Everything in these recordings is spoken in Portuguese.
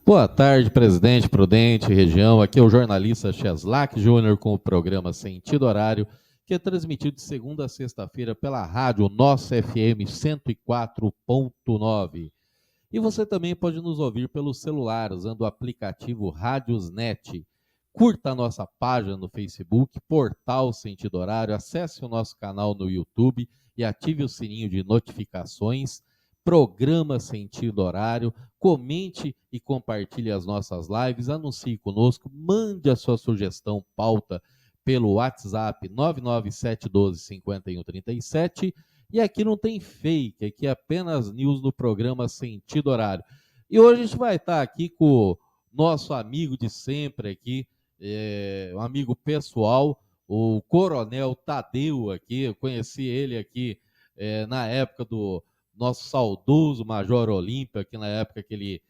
Boa tarde, presidente Prudente, região. Aqui é o jornalista Cheslak Júnior com o programa Sentido Horário, que é transmitido de segunda a sexta-feira pela rádio Nossa FM 104.9. E você também pode nos ouvir pelo celular usando o aplicativo Rádiosnet. Curta a nossa página no Facebook, Portal Sentido Horário, acesse o nosso canal no YouTube e ative o sininho de notificações. Programa Sentido Horário, comente e compartilhe as nossas lives, anuncie conosco, mande a sua sugestão, pauta pelo WhatsApp 997125137. E aqui não tem fake, aqui é apenas news no programa Sentido Horário. E hoje a gente vai estar aqui com o nosso amigo de sempre aqui, um amigo pessoal, o Coronel Tadeu aqui. Eu conheci ele aqui na época do nosso saudoso Major Olímpio, aqui na época que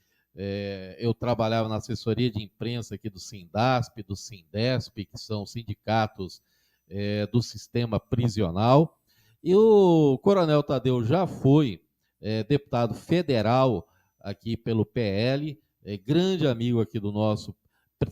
eu trabalhava na assessoria de imprensa aqui do Sindasp, do Sindesp, que são sindicatos do sistema prisional. E o Coronel Tadeu já foi deputado federal aqui pelo PL, grande amigo aqui do nosso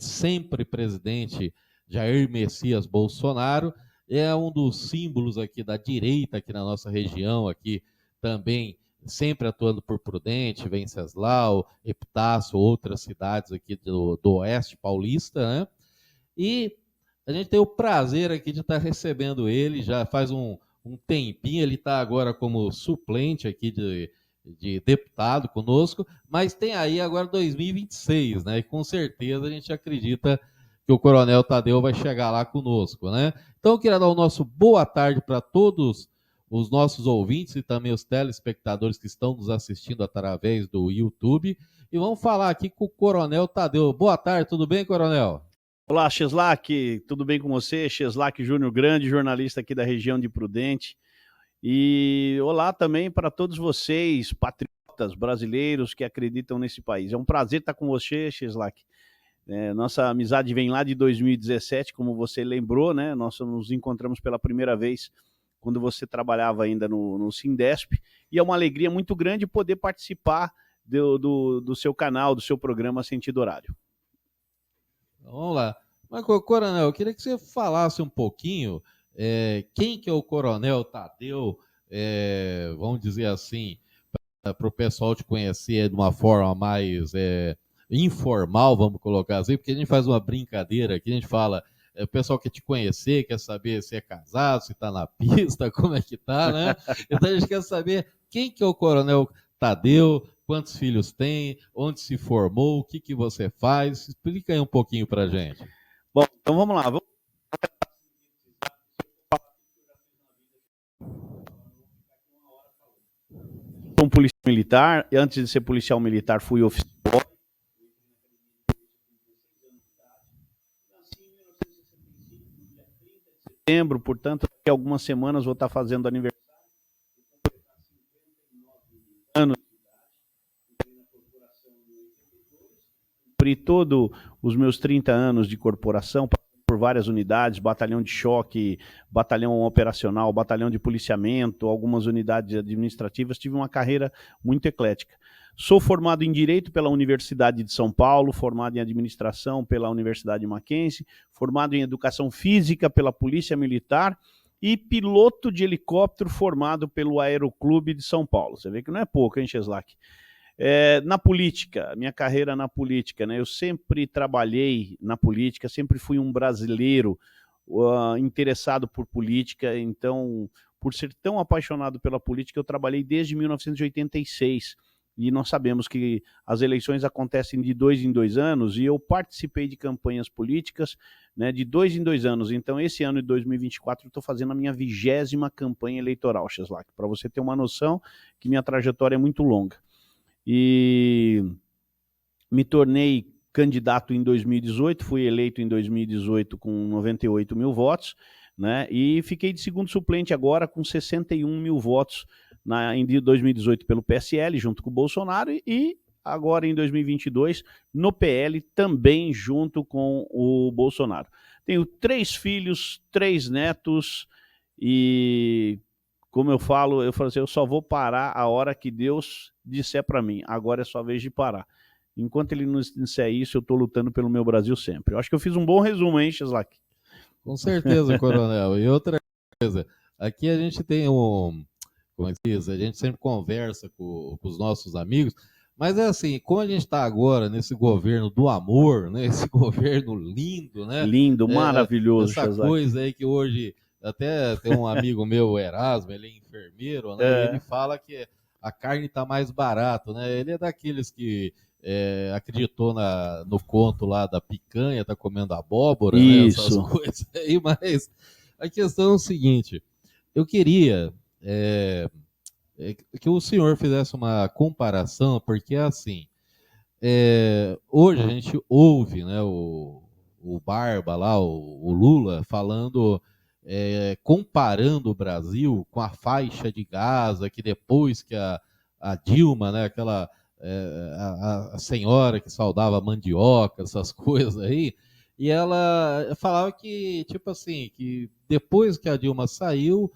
sempre presidente Jair Messias Bolsonaro, é um dos símbolos aqui da direita aqui na nossa região, aqui também sempre atuando por Prudente, Venceslau, Epitácio, outras cidades aqui do Oeste Paulista, né? E a gente tem o prazer aqui de estar recebendo ele, já faz um tempinho, ele está agora como suplente aqui de deputado conosco, mas tem aí agora 2026, né? E com certeza a gente acredita que o Coronel Tadeu vai chegar lá conosco, né? Então eu queria dar o nosso boa tarde para todos os nossos ouvintes e também os telespectadores que estão nos assistindo através do YouTube. E vamos falar aqui com o Coronel Tadeu. Boa tarde, tudo bem, Coronel? Olá, Cheslak, tudo bem com você? Cheslak Júnior, grande jornalista aqui da região de Prudente. E olá também para todos vocês, patriotas brasileiros que acreditam nesse país. É um prazer estar com você, Cheslak. Nossa amizade vem lá de 2017, como você lembrou, né? Nós nos encontramos pela primeira vez quando você trabalhava ainda no Sindesp, e é uma alegria muito grande poder participar do seu canal, do seu programa Sentido Horário. Vamos lá. Mas, Coronel, eu queria que você falasse um pouquinho quem que é o Coronel Tadeu, vamos dizer assim, para o pessoal te conhecer de uma forma mais informal, vamos colocar assim, porque a gente faz uma brincadeira aqui, a gente fala, o pessoal quer te conhecer, quer saber se é casado, se está na pista, como é que tá, né? Então a gente quer saber quem que é o Coronel Tadeu, quantos filhos tem, onde se formou, o que que você faz, explica aí um pouquinho para a gente. Bom, então vamos lá. Sou um policial militar, e antes de ser policial militar fui oficial. Setembro, portanto, daqui a algumas semanas vou estar fazendo aniversário. Anos. Cumpri todos os meus 30 anos de corporação, por várias unidades, batalhão de choque, batalhão operacional, batalhão de policiamento, algumas unidades administrativas, tive uma carreira muito eclética. Sou formado em Direito pela Universidade de São Paulo, formado em Administração pela Universidade Mackenzie, formado em Educação Física pela Polícia Militar e piloto de helicóptero formado pelo Aeroclube de São Paulo. Você vê que não é pouco, hein, Cheslak? Na política, minha carreira na política, né? Eu sempre trabalhei na política, sempre fui um brasileiro interessado por política, então, por ser tão apaixonado pela política, eu trabalhei desde 1986, e nós sabemos que as eleições acontecem de 2 em 2 anos, e eu participei de campanhas políticas, né, de 2 em 2 anos. Então, esse ano de 2024, eu estou fazendo a minha 20ª campanha eleitoral, Cheslak, para você ter uma noção que minha trajetória é muito longa. E me tornei candidato em 2018, fui eleito em 2018 com 98 mil votos, né? E fiquei de segundo suplente agora com 61 mil votos em 2018 pelo PSL, junto com o Bolsonaro, e agora em 2022 no PL, também junto com o Bolsonaro. Tenho 3 filhos, 3 netos, e como eu falo assim, eu só vou parar a hora que Deus disser para mim, agora é sua vez de parar. Enquanto ele não disser isso, eu estou lutando pelo meu Brasil sempre. Eu acho que eu fiz um bom resumo, hein, Cheslak? Com certeza, coronel. E outra coisa, aqui a gente tem como é que diz? A gente sempre conversa com os nossos amigos, mas é assim, como a gente está agora nesse governo do amor, né? Esse governo lindo, né? Lindo, maravilhoso, Essa Cheslak. coisa aí que hoje, até tem um amigo meu, o Erasmo, ele é enfermeiro, né? E ele fala que a carne está mais barata, né? Ele é daqueles que acreditou no conto lá da picanha, tá comendo abóbora, né? Essas coisas aí, mas a questão é o seguinte, eu queria que o senhor fizesse uma comparação, porque assim, hoje a gente ouve, né, o Barba lá, o Lula, falando, comparando o Brasil com a faixa de Gaza, que depois que a Dilma, né, aquela a senhora que saudava mandioca, essas coisas aí, e ela falava que, tipo assim, que depois que a Dilma saiu,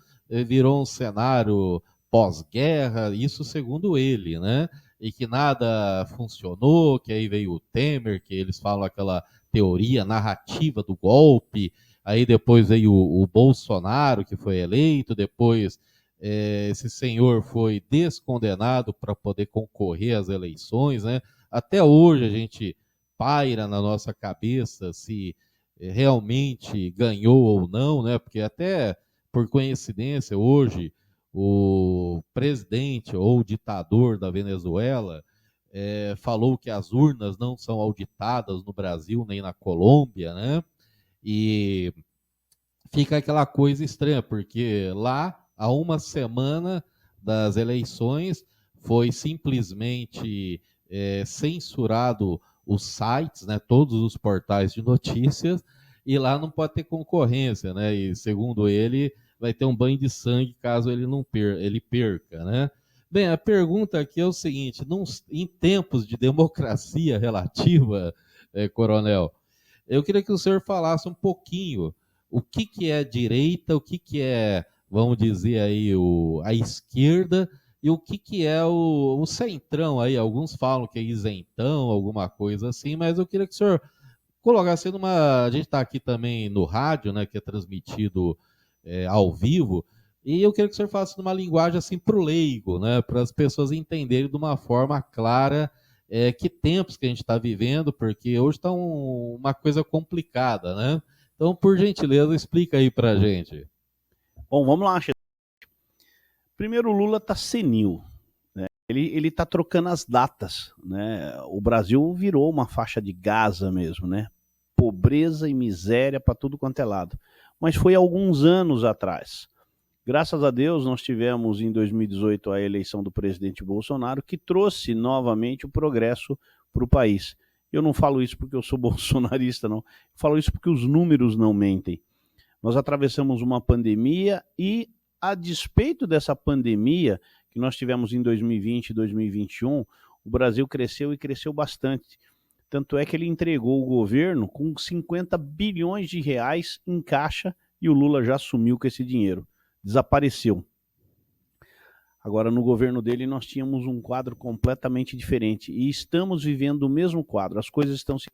virou um cenário pós-guerra, isso segundo ele, né? E que nada funcionou, que aí veio o Temer, que eles falam aquela teoria narrativa do golpe, aí depois veio o Bolsonaro, que foi eleito, depois esse senhor foi descondenado para poder concorrer às eleições, né? Até hoje a gente paira na nossa cabeça se realmente ganhou ou não, né? Porque até por coincidência hoje o presidente ou ditador da Venezuela falou que as urnas não são auditadas no Brasil nem na Colômbia, né? E fica aquela coisa estranha, porque lá, há uma semana das eleições, foi simplesmente censurado os sites, né, todos os portais de notícias, e lá não pode ter concorrência, né? E segundo ele, vai ter um banho de sangue caso ele não ele perca, né? Bem, a pergunta aqui é o seguinte: em tempos de democracia relativa, coronel, eu queria que o senhor falasse um pouquinho o que é direita, o que é, vamos dizer aí, a esquerda, e o que é o centrão aí. Alguns falam que é isentão, alguma coisa assim, mas eu queria que o senhor colocasse numa. A gente está aqui também no rádio, né, que é transmitido ao vivo, e eu queria que o senhor falasse numa linguagem assim para o leigo, né, para as pessoas entenderem de uma forma clara que tempos que a gente está vivendo, porque hoje está uma coisa complicada, né? Então, por gentileza, explica aí para a gente. Bom, vamos lá. Primeiro, o Lula está senil. Né? Ele está trocando as datas. Né? O Brasil virou uma faixa de Gaza mesmo, né? Pobreza e miséria para tudo quanto é lado. Mas foi alguns anos atrás. Graças a Deus, nós tivemos em 2018 a eleição do presidente Bolsonaro, que trouxe novamente o progresso para o país. Eu não falo isso porque eu sou bolsonarista, não. Eu falo isso porque os números não mentem. Nós atravessamos uma pandemia e, a despeito dessa pandemia que nós tivemos em 2020 e 2021, o Brasil cresceu e cresceu bastante. Tanto é que ele entregou o governo com 50 bilhões de reais em caixa e o Lula já sumiu com esse dinheiro. Desapareceu. Agora, no governo dele, nós tínhamos um quadro completamente diferente e estamos vivendo o mesmo quadro. As coisas estão se...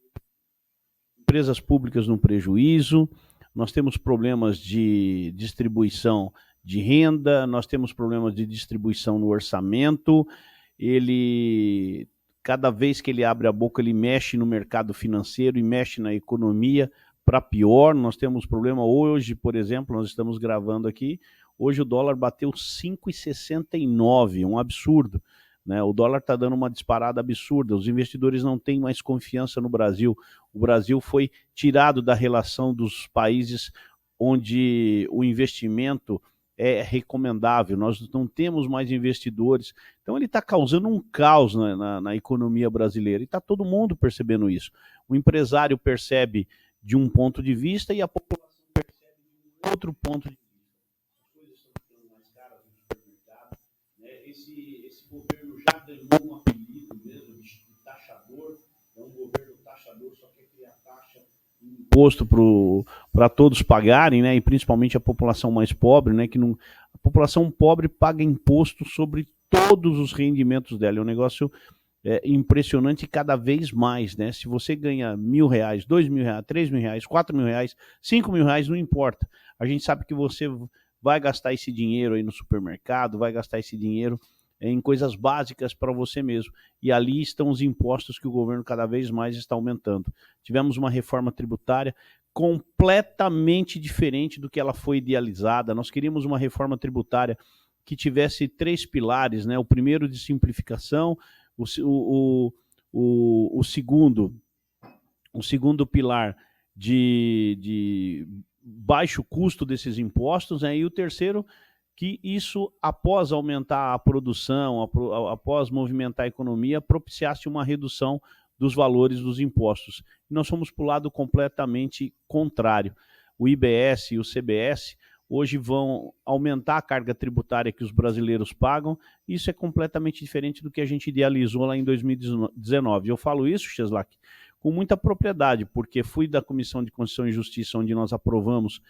Empresas públicas no prejuízo, nós temos problemas de distribuição de renda, nós temos problemas de distribuição no orçamento, cada vez que ele abre a boca, ele mexe no mercado financeiro e mexe na economia para pior. Nós temos problema hoje, por exemplo, nós estamos gravando aqui, hoje o dólar bateu 5,69, um absurdo. Né? O dólar está dando uma disparada absurda, os investidores não têm mais confiança no Brasil. O Brasil foi tirado da relação dos países onde o investimento é recomendável, nós não temos mais investidores. Então ele está causando um caos na economia brasileira e está todo mundo percebendo isso. O empresário percebe de um ponto de vista e a população percebe de outro ponto de vista. As coisas estão ficando mais caras no supermercado. Né? Esse governo já ganhou um apelido mesmo de taxador, é um governo taxador, só quer criar taxa e imposto para todos pagarem, né? E principalmente a população mais pobre, né? Que não, a população pobre paga imposto sobre todos os rendimentos dela. É um negócio impressionante cada vez mais, né? Se você ganha R$1.000, R$2.000, R$3.000, R$4.000, R$5.000, não importa. A gente sabe que você vai gastar esse dinheiro aí no supermercado, vai gastar esse dinheiro em coisas básicas para você mesmo. E ali estão os impostos que o governo cada vez mais está aumentando. Tivemos uma reforma tributária completamente diferente do que ela foi idealizada. Nós queríamos uma reforma tributária que tivesse 3 pilares, né? O primeiro de simplificação, o segundo pilar de baixo custo desses impostos, né? E o terceiro, que isso, após aumentar a produção, após movimentar a economia, propiciasse uma redução dos valores dos impostos. E nós fomos para o lado completamente contrário. O IBS e o CBS hoje vão aumentar a carga tributária que os brasileiros pagam. Isso é completamente diferente do que a gente idealizou lá em 2019. Eu falo isso, Cheslak, com muita propriedade, porque fui da Comissão de Constituição e Justiça, onde nós aprovamos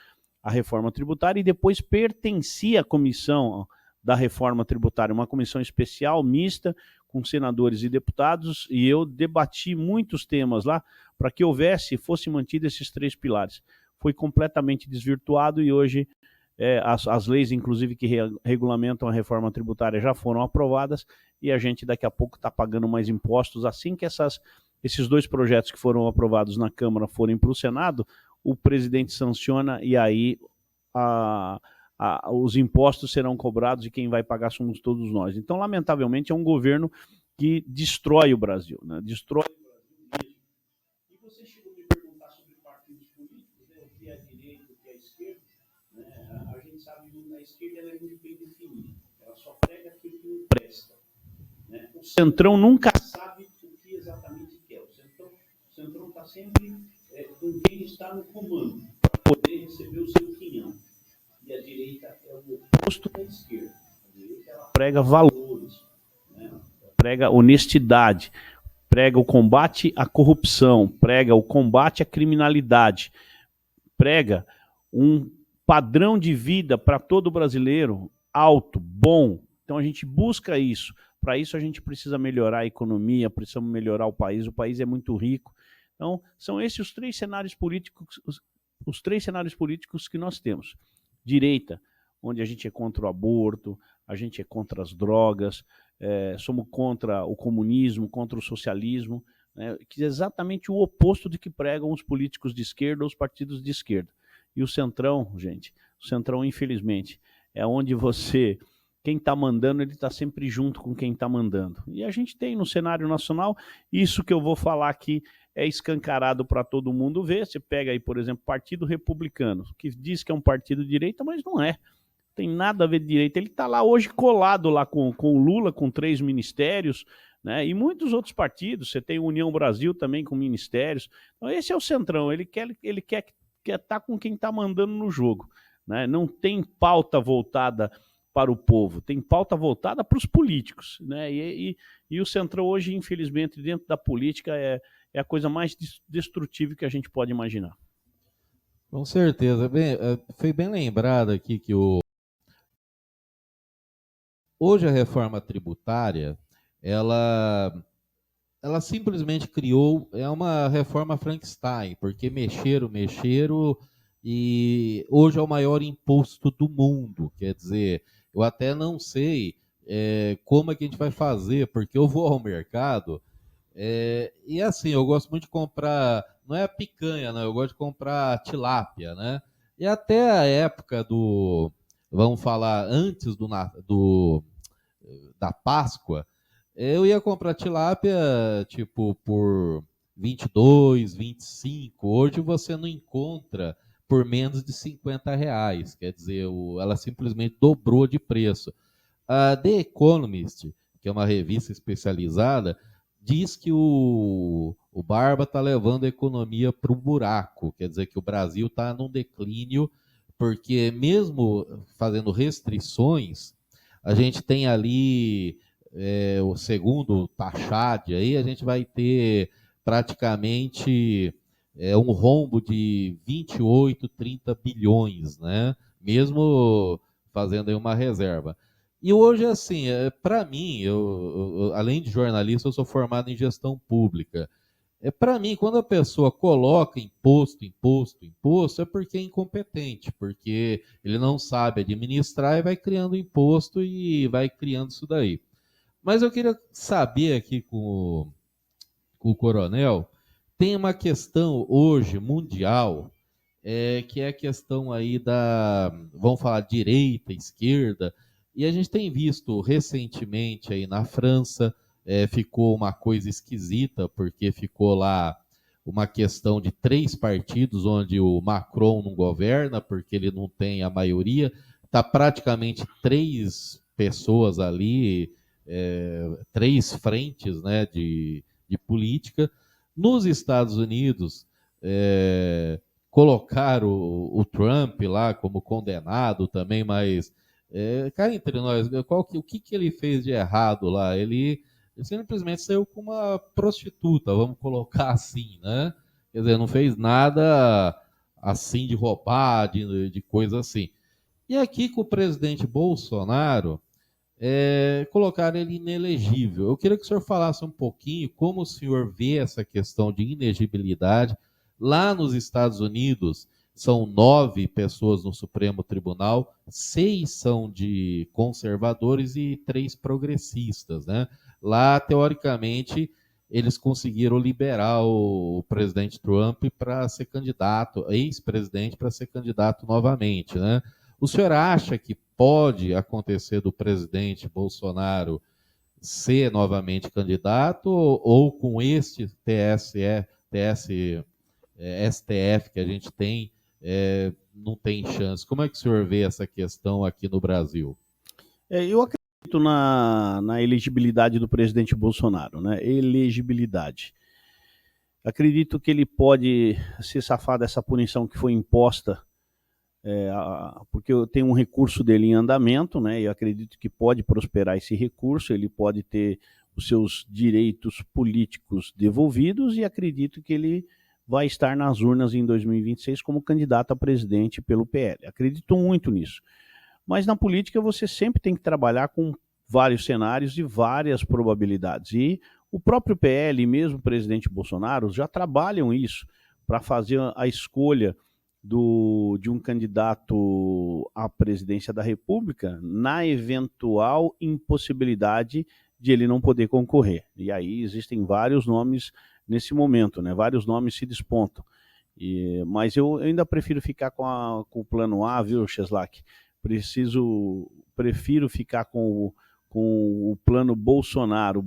a reforma tributária, e depois pertenci à comissão da reforma tributária, uma comissão especial, mista, com senadores e deputados, e eu debati muitos temas lá para que fosse mantido esses 3 pilares. Foi completamente desvirtuado e hoje as leis, inclusive, que regulamentam a reforma tributária já foram aprovadas e a gente daqui a pouco está pagando mais impostos. Assim que esses 2 projetos que foram aprovados na Câmara forem para o Senado, o presidente sanciona e aí os impostos serão cobrados e quem vai pagar somos todos nós. Então, lamentavelmente, é um governo que destrói o Brasil, né? Destrói o Brasil mesmo. E você chegou a me perguntar sobre partidos políticos, né? O que é a direita, o que é a esquerda. Né? A gente sabe que a esquerda ela é muito bem definida. Ela só prega aquilo que não presta. Né? O Centrão nunca sabe o que exatamente quer. O Centrão está sempre com quem está no comando, para poder receber o seu quinhão. E a direita é o oposto da esquerda. A direita ela prega valores, né? Prega honestidade, prega o combate à corrupção, prega o combate à criminalidade, prega um padrão de vida para todo brasileiro alto, bom. Então a gente busca isso. Para isso a gente precisa melhorar a economia, precisamos melhorar o país é muito rico. Então são esses os 3 cenários políticos, os 3 cenários políticos que nós temos. Direita, onde a gente é contra o aborto, a gente é contra as drogas, somos contra o comunismo, contra o socialismo, né, que é exatamente o oposto do que pregam os políticos de esquerda ou os partidos de esquerda. E o Centrão, gente, o Centrão, infelizmente, é onde quem está mandando, ele está sempre junto com quem está mandando. E a gente tem no cenário nacional, isso que eu vou falar aqui, é escancarado para todo mundo ver. Você pega aí, por exemplo, Partido Republicano, que diz que é um partido de direita, mas não é. Tem nada a ver de direita. Ele está lá hoje colado lá com o Lula, com 3 ministérios, né? E muitos outros partidos. Você tem a União Brasil também com ministérios. Então esse é o Centrão. Ele quer estar com quem está mandando no jogo, né? Não tem pauta voltada para o povo, tem pauta voltada para os políticos, né? E o Centrão hoje, infelizmente, dentro da política é a coisa mais destrutível que a gente pode imaginar. Com certeza. Foi bem lembrado aqui que hoje a reforma tributária, ela simplesmente criou, é uma reforma Frankenstein, porque mexeram, e hoje é o maior imposto do mundo. Quer dizer, eu até não sei como é que a gente vai fazer, porque eu vou ao mercado e assim, eu gosto muito de comprar, não é a picanha, não, eu gosto de comprar tilápia, né? E até a época vamos falar, antes da Páscoa, eu ia comprar tilápia, tipo, por 22, 25. Hoje você não encontra por menos de R$ 50. Quer dizer, ela simplesmente dobrou de preço. A The Economist, que é uma revista especializada, diz que o Barba está levando a economia para o buraco. Quer dizer que o Brasil está num declínio, porque mesmo fazendo restrições, a gente tem ali o segundo Taxad, aí a gente vai ter praticamente um rombo de 28, 30 bilhões, né? Mesmo fazendo aí uma reserva. E hoje, assim, para mim, além de jornalista, eu sou formado em gestão pública. Para mim, quando a pessoa coloca imposto, imposto, imposto, é porque é incompetente, porque ele não sabe administrar e vai criando imposto e vai criando isso daí. Mas eu queria saber aqui com o coronel, tem uma questão hoje mundial, que é a questão aí da, vamos falar, direita, esquerda, e a gente tem visto recentemente aí na França, ficou uma coisa esquisita, porque ficou lá uma questão de três partidos, onde o Macron não governa, porque ele não tem a maioria, está praticamente três pessoas ali, três frentes, né, de política. Nos Estados Unidos, colocaram o Trump lá como condenado também, mas cá entre nós, o que ele fez de errado lá? Ele simplesmente saiu com uma prostituta, vamos colocar assim, né? Quer dizer, não fez nada assim de roubar, de coisa assim. E aqui com o presidente Bolsonaro, colocaram ele inelegível. Eu queria que o senhor falasse um pouquinho como o senhor vê essa questão de inelegibilidade. Lá nos Estados Unidos, são 9 pessoas no Supremo Tribunal, 6 são de conservadores e 3 progressistas, né? Lá, teoricamente, eles conseguiram liberar o presidente Trump para ser candidato, ex-presidente, para ser candidato novamente, né? O senhor acha que pode acontecer do presidente Bolsonaro ser novamente candidato ou com este STF que a gente tem, não tem chance? Como é que o senhor vê essa questão aqui no Brasil? Eu acredito na elegibilidade do presidente Bolsonaro, né? Elegibilidade. Acredito que ele pode se safar dessa punição que foi imposta, porque tem um recurso dele em andamento, né? E acredito que pode prosperar esse recurso, ele pode ter os seus direitos políticos devolvidos e acredito que ele vai estar nas urnas em 2026 como candidato a presidente pelo PL. Acredito muito nisso. Mas na política você sempre tem que trabalhar com vários cenários e várias probabilidades. E o próprio PL e mesmo o presidente Bolsonaro já trabalham isso para fazer a escolha de um candidato à presidência da República na eventual impossibilidade de ele não poder concorrer. E aí existem vários nomes nesse momento, né? Vários nomes se despontam. Mas eu ainda prefiro ficar com o plano A, viu, Cheslak? Prefiro ficar com o plano Bolsonaro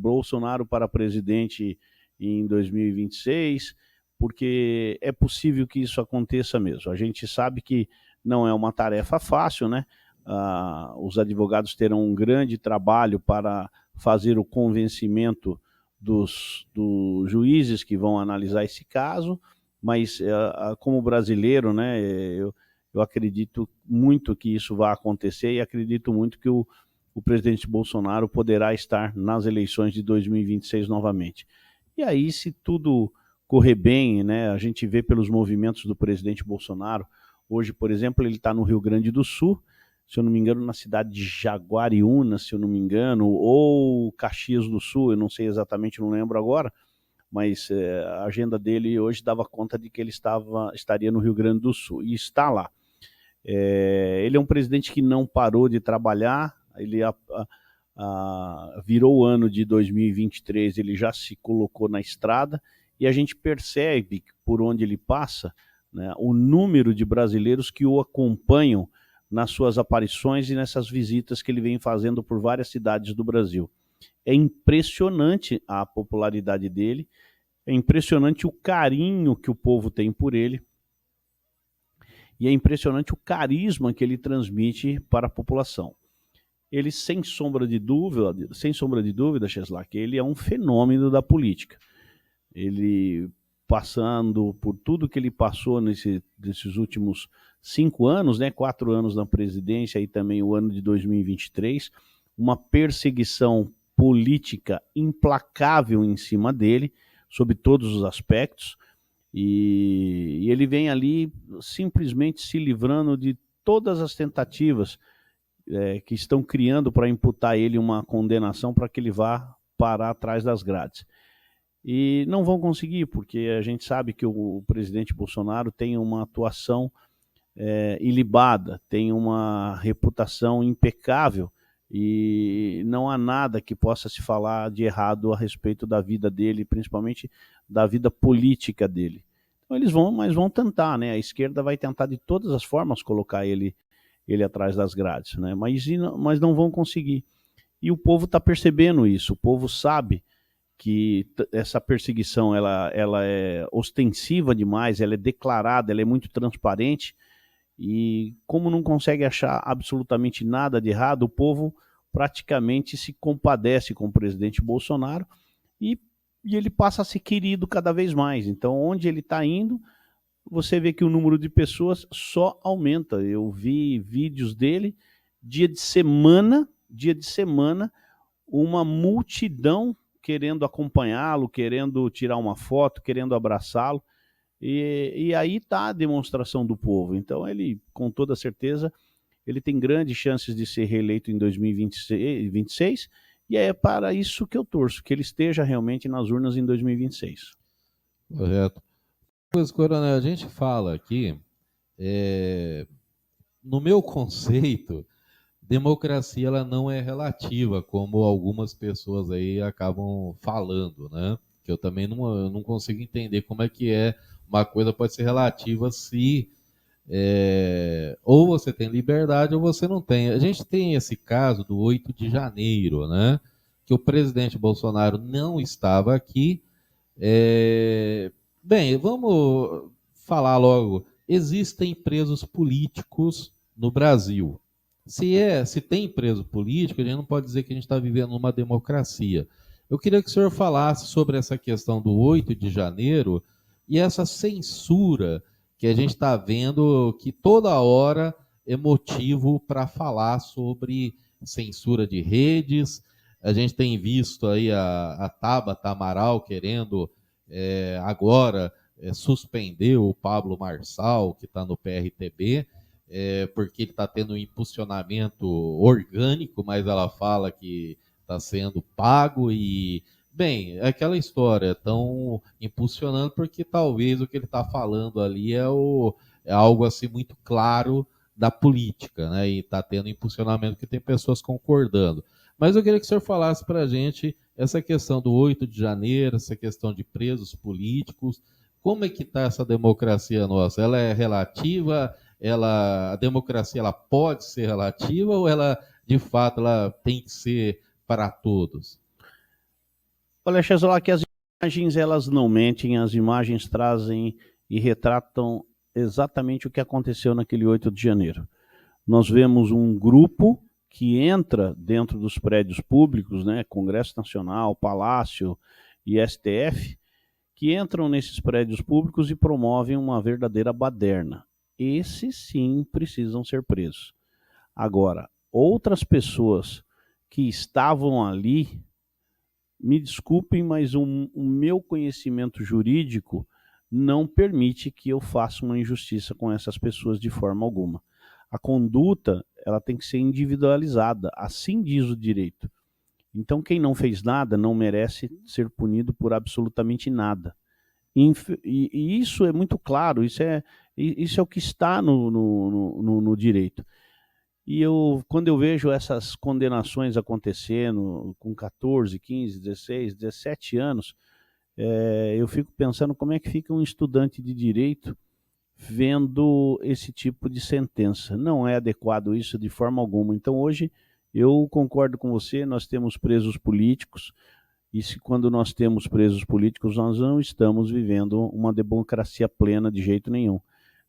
para presidente em 2026, porque é possível que isso aconteça mesmo. A gente sabe que não é uma tarefa fácil, né? Os advogados terão um grande trabalho para fazer o convencimento dos juízes que vão analisar esse caso, mas como brasileiro, né, eu acredito muito que isso vai acontecer e acredito muito que o presidente Bolsonaro poderá estar nas eleições de 2026 novamente. E aí, se tudo correr bem, né, a gente vê pelos movimentos do presidente Bolsonaro, hoje, por exemplo, ele está no Rio Grande do Sul, se eu não me engano, na cidade de Jaguariúna, se eu não me engano, ou Caxias do Sul, eu não sei exatamente, não lembro agora, mas a agenda dele hoje dava conta de que ele estaria no Rio Grande do Sul, e está lá. Ele é um presidente que não parou de trabalhar, ele virou o ano de 2023, ele já se colocou na estrada, e a gente percebe que por onde ele passa, né, o número de brasileiros que o acompanham nas suas aparições e nessas visitas que ele vem fazendo por várias cidades do Brasil. É impressionante a popularidade dele, é impressionante o carinho que o povo tem por ele, e é impressionante o carisma que ele transmite para a população. Ele, sem sombra de dúvida, Cheslak, ele é um fenômeno da política. Ele, passando por tudo que ele passou nesses últimos 5 anos, né, 4 anos na presidência e também o ano de 2023, uma perseguição política implacável em cima dele, sob todos os aspectos, e ele vem ali simplesmente se livrando de todas as tentativas que estão criando para imputar a ele uma condenação para que ele vá parar atrás das grades. E não vão conseguir, porque a gente sabe que o presidente Bolsonaro tem uma atuação ilibada, tem uma reputação impecável, e não há nada que possa se falar de errado a respeito da vida dele, principalmente da vida política dele. Então eles vão tentar, né? A esquerda vai tentar de todas as formas colocar ele atrás das grades, né? Mas não vão conseguir. E o povo está percebendo isso, o povo sabe que essa perseguição ela é ostensiva demais, ela é declarada, ela é muito transparente, e como não consegue achar absolutamente nada de errado, o povo praticamente se compadece com o presidente Bolsonaro, e ele passa a ser querido cada vez mais. Então, onde ele está indo, você vê que o número de pessoas só aumenta. Eu vi vídeos dele, dia de semana, uma multidão querendo acompanhá-lo, querendo tirar uma foto, querendo abraçá-lo. E aí está a demonstração do povo. Então ele, com toda certeza, ele tem grandes chances de ser reeleito em 2026, e é para isso que eu torço, que ele esteja realmente nas urnas em 2026. Correto. Pois, Coronel, a gente fala aqui, no meu conceito, democracia ela não é relativa, como algumas pessoas aí acabam falando, né? Que eu também não consigo entender como é que uma coisa pode ser relativa se ou você tem liberdade ou você não tem. A gente tem esse caso do 8 de janeiro, né? Que o presidente Bolsonaro não estava aqui. Bem, vamos falar logo. Existem presos políticos no Brasil. Se tem preso político, a gente não pode dizer que a gente está vivendo uma democracia. Eu queria que o senhor falasse sobre essa questão do 8 de janeiro e essa censura que a gente está vendo, que toda hora é motivo para falar sobre censura de redes. A gente tem visto aí a Tabata Amaral querendo agora suspender o Pablo Marçal, que está no PRTB, porque ele está tendo um impulsionamento orgânico, mas ela fala que está sendo pago e, bem, é aquela história, estão impulsionando porque talvez o que ele está falando ali é algo assim muito claro da política, né? E está tendo impulsionamento que tem pessoas concordando. Mas eu queria que o senhor falasse para a gente essa questão do 8 de janeiro, essa questão de presos políticos, como é que está essa democracia nossa? Ela é relativa? A democracia ela pode ser relativa ou ela, de fato, ela tem que ser para todos? Olha, Chesla, que as imagens elas não mentem, as imagens trazem e retratam exatamente o que aconteceu naquele 8 de janeiro. Nós vemos um grupo que entra dentro dos prédios públicos, né, Congresso Nacional, Palácio e STF, que entram nesses prédios públicos e promovem uma verdadeira baderna. Esses sim precisam ser presos. Agora, outras pessoas que estavam ali, me desculpem, mas o meu conhecimento jurídico não permite que eu faça uma injustiça com essas pessoas de forma alguma. A conduta ela tem que ser individualizada, assim diz o direito. Então quem não fez nada não merece ser punido por absolutamente nada. E isso é muito claro, isso é o que está no direito. E quando eu vejo essas condenações acontecendo com 14, 15, 16, 17 anos, eu fico pensando como é que fica um estudante de direito vendo esse tipo de sentença. Não é adequado isso de forma alguma. Então hoje eu concordo com você, nós temos presos políticos, e quando nós temos presos políticos, nós não estamos vivendo uma democracia plena de jeito nenhum.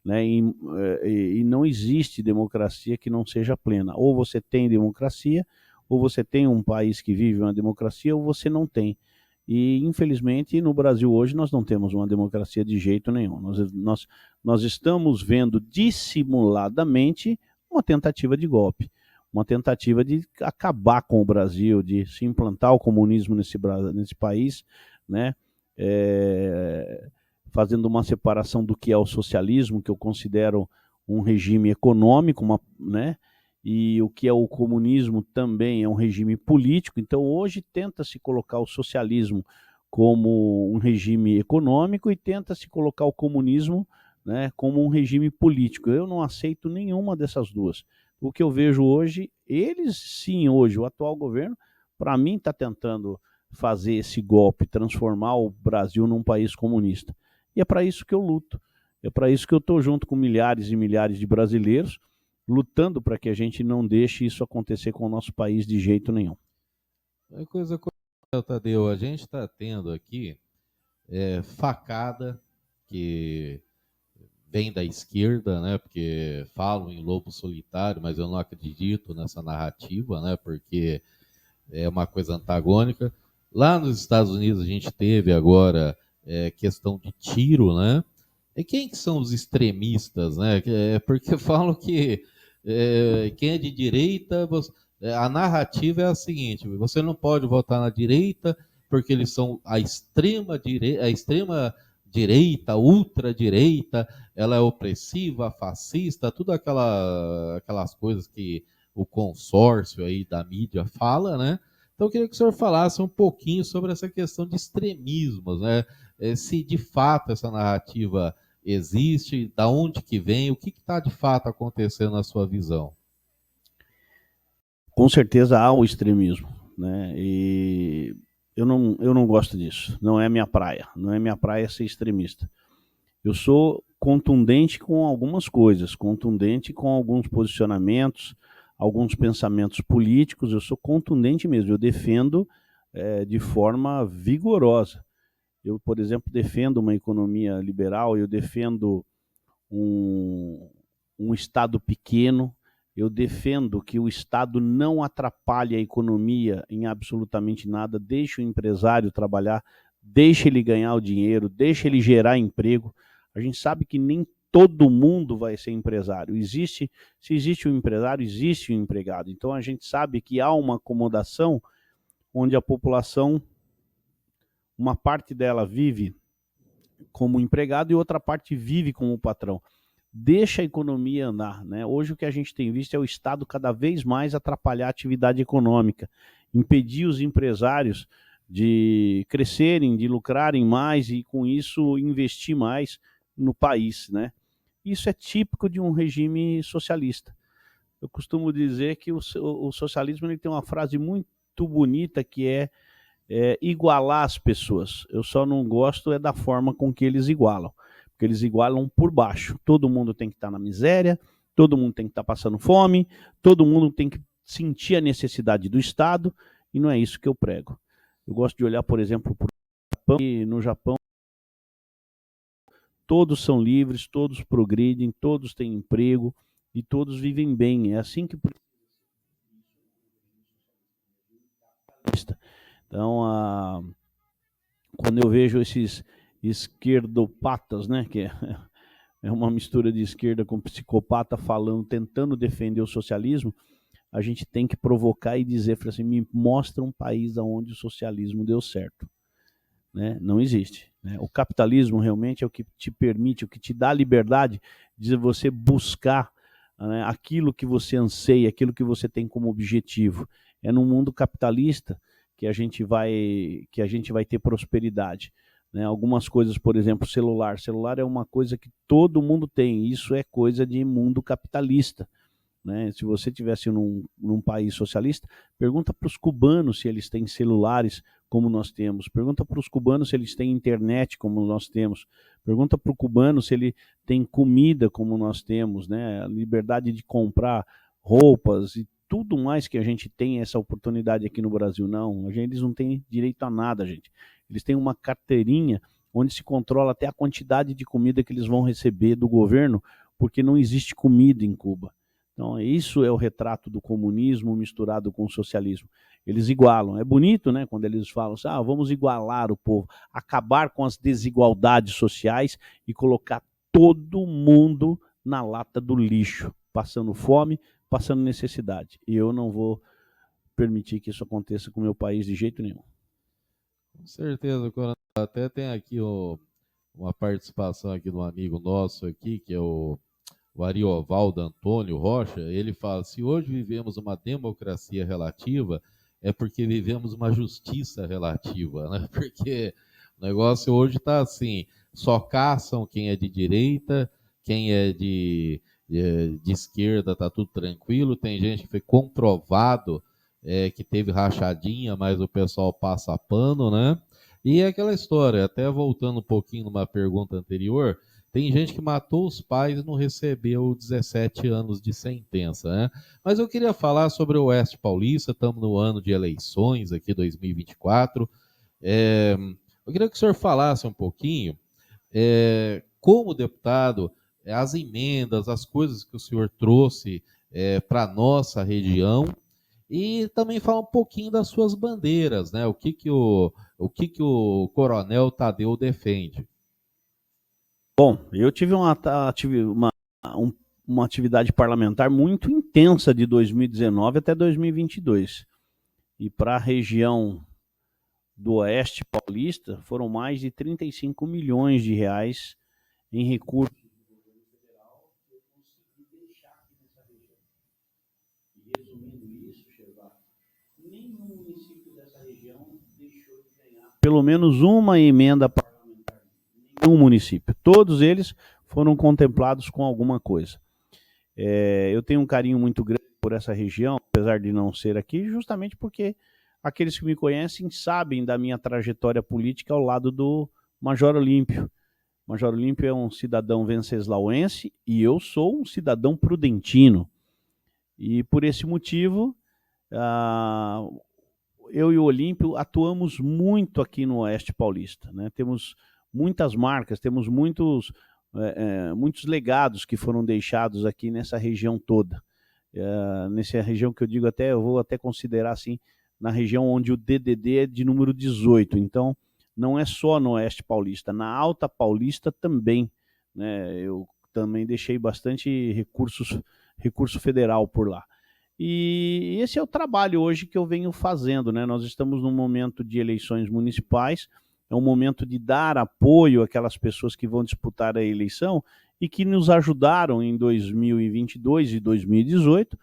Né? E não existe democracia que não seja plena. Ou você tem democracia, ou você tem um país que vive uma democracia, ou você não tem. E, infelizmente, no Brasil hoje nós não temos uma democracia de jeito nenhum. Nós estamos vendo dissimuladamente uma tentativa de golpe, uma tentativa de acabar com o Brasil, de se implantar o comunismo nesse país, né? Fazendo uma separação do que é o socialismo, que eu considero um regime econômico, né? e o que é o comunismo também é um regime político. Então, hoje tenta-se colocar o socialismo como um regime econômico e tenta-se colocar o comunismo, né, como um regime político. Eu não aceito nenhuma dessas duas. O que eu vejo hoje, eles sim, hoje, o atual governo, para mim, está tentando fazer esse golpe, transformar o Brasil num país comunista. E é para isso que eu luto. É para isso que eu estou junto com milhares e milhares de brasileiros, lutando para que a gente não deixe isso acontecer com o nosso país de jeito nenhum. É coisa, Tadeu, a gente está tendo aqui facada que vem da esquerda, né? Porque falam em lobo solitário, mas eu não acredito nessa narrativa, né? Porque é uma coisa antagônica. Lá nos Estados Unidos a gente teve agora questão de tiro, né? E quem que são os extremistas, né? Porque falam que quem é de direita, a narrativa é a seguinte: você não pode votar na direita porque eles são a extrema direita, ultradireita, ela é opressiva, fascista, tudo aquelas coisas que o consórcio aí da mídia fala, né? Então eu queria que o senhor falasse um pouquinho sobre essa questão de extremismos, né? Se de fato essa narrativa existe, da onde que vem, o que está de fato acontecendo na sua visão? Com certeza há o extremismo, né? E eu não gosto disso. Não é minha praia. Não é minha praia ser extremista. Eu sou contundente com algumas coisas, contundente com alguns posicionamentos, alguns pensamentos políticos. Eu sou contundente mesmo. Eu defendo de forma vigorosa. Eu, por exemplo, defendo uma economia liberal, eu defendo um Estado pequeno, eu defendo que o Estado não atrapalhe a economia em absolutamente nada, deixe o empresário trabalhar, deixe ele ganhar o dinheiro, deixe ele gerar emprego. A gente sabe que nem todo mundo vai ser empresário. Se existe um empresário, existe um empregado. Então a gente sabe que há uma acomodação onde a população, uma parte dela vive como empregado e outra parte vive como patrão. Deixa a economia andar, né? Hoje o que a gente tem visto é o Estado cada vez mais atrapalhar a atividade econômica, impedir os empresários de crescerem, de lucrarem mais e com isso investir mais no país, né? Isso é típico de um regime socialista. Eu costumo dizer que o socialismo ele tem uma frase muito bonita que é igualar as pessoas. Eu só não gosto da forma com que eles igualam, porque eles igualam por baixo. Todo mundo tem que estar na miséria, todo mundo tem que estar passando fome, todo mundo tem que sentir a necessidade do Estado, e não é isso que eu prego. Eu gosto de olhar, por exemplo, para o Japão, e no Japão todos são livres, todos progridem, todos têm emprego e todos vivem bem. É assim que então, quando eu vejo esses esquerdopatas, né, que é uma mistura de esquerda com psicopata falando, tentando defender o socialismo, a gente tem que provocar e dizer assim, me mostra um país onde o socialismo deu certo. Né? Não existe. Né? O capitalismo realmente é o que te permite, o que te dá a liberdade de você buscar, né, aquilo que você anseia, aquilo que você tem como objetivo. É no mundo capitalista que a gente vai ter prosperidade. Né? Algumas coisas, por exemplo, celular. Celular é uma coisa que todo mundo tem. Isso é coisa de mundo capitalista. Né? Se você estivesse num país socialista, pergunta para os cubanos se eles têm celulares como nós temos. Pergunta para os cubanos se eles têm internet como nós temos. Pergunta para o cubano se ele tem comida como nós temos, né? A liberdade de comprar roupas e tudo mais que a gente tem essa oportunidade aqui no Brasil. Não, eles não têm direito a nada, gente. Eles têm uma carteirinha onde se controla até a quantidade de comida que eles vão receber do governo, porque não existe comida em Cuba. Então, isso é o retrato do comunismo misturado com o socialismo. Eles igualam. É bonito, né, quando eles falam assim, vamos igualar o povo, acabar com as desigualdades sociais e colocar todo mundo na lata do lixo, passando fome, passando necessidade. E eu não vou permitir que isso aconteça com o meu país de jeito nenhum. Com certeza, Coronel. Até tem aqui uma participação aqui de um amigo nosso aqui, que é o o Ariovaldo Antônio Rocha, ele fala: se hoje vivemos uma democracia relativa, é porque vivemos uma justiça relativa, né? Porque o negócio hoje está assim, só caçam quem é de direita, quem é de esquerda está tudo tranquilo, tem gente que foi comprovado que teve rachadinha, mas o pessoal passa pano, né? E é aquela história, até voltando um pouquinho numa pergunta anterior, tem gente que matou os pais e não recebeu 17 anos de sentença, né? Mas eu queria falar sobre o Oeste Paulista, estamos no ano de eleições aqui, 2024. Eu queria que o senhor falasse um pouquinho, como deputado, as emendas, as coisas que o senhor trouxe para a nossa região, e também falar um pouquinho das suas bandeiras, né? O que que o Coronel Tadeu defende. Bom, eu tive uma atividade parlamentar muito intensa de 2019 até 2022. E para a região do Oeste Paulista, foram mais de 35 milhões de reais em recursos. Pelo menos uma emenda parlamentar em um município. Todos eles foram contemplados com alguma coisa. Eu tenho um carinho muito grande por essa região, apesar de não ser aqui, justamente porque aqueles que me conhecem sabem da minha trajetória política ao lado do Major Olímpio. O Major Olímpio é um cidadão venceslauense e eu sou um cidadão prudentino. E por esse motivo, eu e o Olímpio atuamos muito aqui no Oeste Paulista, né? Temos muitas marcas, temos muitos legados que foram deixados aqui nessa região toda. Nessa região que eu digo até, eu vou até considerar assim, na região onde o DDD é de número 18. Então, não é só no Oeste Paulista, na Alta Paulista também, né? Eu também deixei bastante recurso federal por lá. E esse é o trabalho hoje que eu venho fazendo, né? Nós estamos num momento de eleições municipais, é um momento de dar apoio àquelas pessoas que vão disputar a eleição e que nos ajudaram em 2022 e 2018,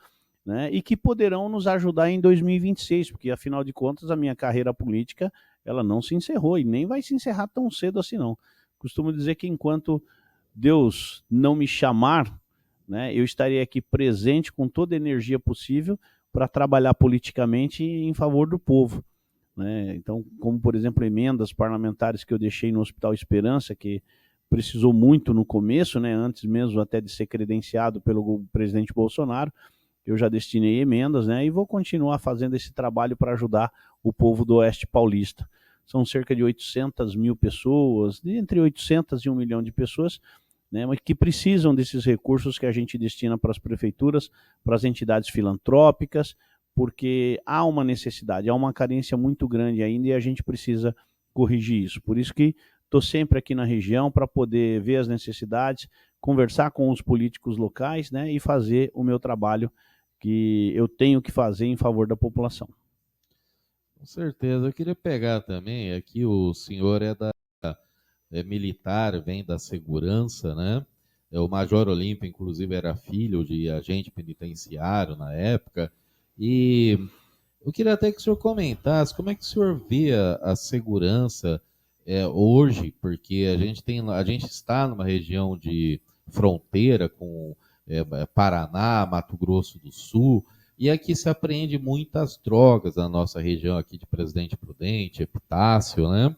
né? E que poderão nos ajudar em 2026, porque afinal de contas a minha carreira política ela não se encerrou e nem vai se encerrar tão cedo assim não. Costumo dizer que enquanto Deus não me chamar, né, eu estarei aqui presente com toda a energia possível para trabalhar politicamente em favor do povo, né? Então, como por exemplo emendas parlamentares que eu deixei no Hospital Esperança, que precisou muito no começo, né, antes mesmo até de ser credenciado pelo presidente Bolsonaro, eu já destinei emendas, né, e vou continuar fazendo esse trabalho para ajudar o povo do Oeste Paulista. São cerca de 800 mil pessoas, entre 800 e 1 milhão de pessoas, né, mas que precisam desses recursos que a gente destina para as prefeituras, para as entidades filantrópicas, porque há uma necessidade, há uma carência muito grande ainda e a gente precisa corrigir isso. Por isso que estou sempre aqui na região para poder ver as necessidades, conversar com os políticos locais, né, e fazer o meu trabalho que eu tenho que fazer em favor da população. Com certeza. Eu queria pegar também, aqui o senhor é militar, vem da segurança, né? O Major Olímpio, inclusive, era filho de agente penitenciário na época. E eu queria até que o senhor comentasse como é que o senhor vê a segurança hoje, porque a gente está numa região de fronteira com Paraná, Mato Grosso do Sul, e aqui se apreende muitas drogas na nossa região aqui de Presidente Prudente, Epitácio, né?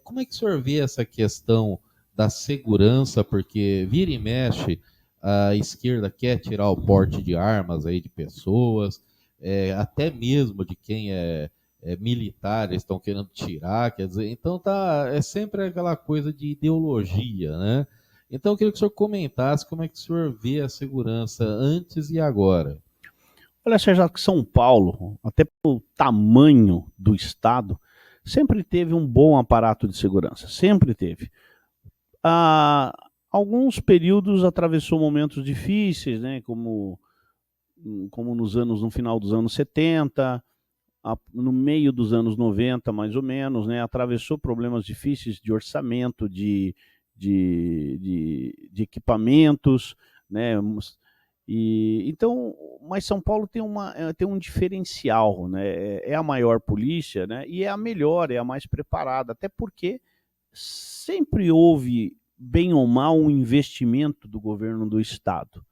Como é que o senhor vê essa questão da segurança? Porque vira e mexe, a esquerda quer tirar o porte de armas aí de pessoas, até mesmo de quem é militar, eles estão querendo tirar, quer dizer, então é sempre aquela coisa de ideologia, né? Então eu queria que o senhor comentasse como é que o senhor vê a segurança antes e agora. Olha, Sérgio, que São Paulo, até pelo tamanho do estado, sempre teve um bom aparato de segurança, sempre teve. Alguns períodos atravessou momentos difíceis, né, como no final dos anos 70, no meio dos anos 90, mais ou menos, né, atravessou problemas difíceis de orçamento, de de equipamentos, né? Então, mas São Paulo tem um diferencial, né? É a maior polícia, né? E é a melhor, é a mais preparada, até porque sempre houve, bem ou mal, um investimento do governo do estado.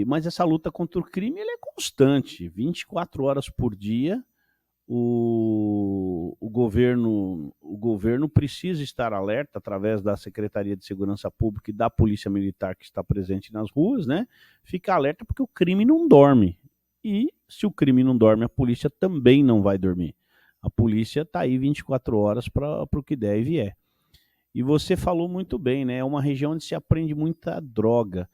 Mas essa luta contra o crime é constante, 24 horas por dia. O governo precisa estar alerta através da Secretaria de Segurança Pública e da Polícia Militar que está presente nas ruas, né? Fica alerta porque o crime não dorme. E se o crime não dorme, a polícia também não vai dormir. A polícia está aí 24 horas para o que der e vier. E você falou muito bem, né? É uma região onde se aprende muita droga.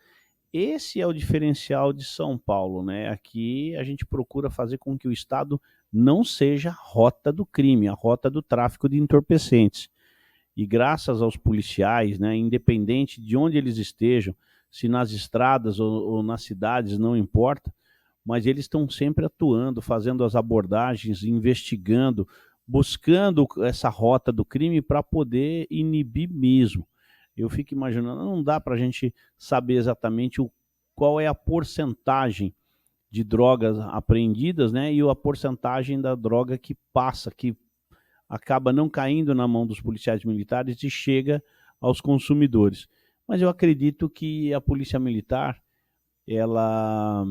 Esse é o diferencial de São Paulo, né? Aqui a gente procura fazer com que o Estado não seja a rota do crime, a rota do tráfico de entorpecentes. E graças aos policiais, né, independente de onde eles estejam, se nas estradas ou nas cidades, não importa, mas eles estão sempre atuando, fazendo as abordagens, investigando, buscando essa rota do crime para poder inibir mesmo. Eu fico imaginando, não dá para a gente saber exatamente qual é a porcentagem de drogas apreendidas, né, e a porcentagem da droga que passa, que acaba não caindo na mão dos policiais militares e chega aos consumidores. Mas eu acredito que a Polícia Militar, ela